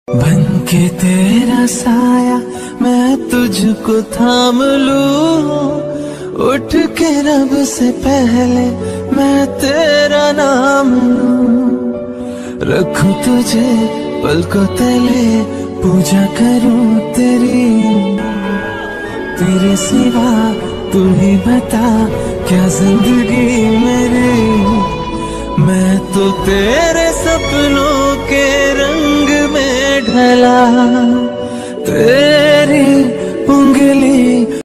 बन के तेरा साया मैं तुझको थाम लूं, उठ के रब से पहले मैं तेरा नाम लूं। रखूं तुझे पलकों तले, पूजा करूं तेरे सिवा तू ही बता क्या जिंदगी मेरी। मैं तो तेरे सपनों के रंग में ढला, तेरी उंगली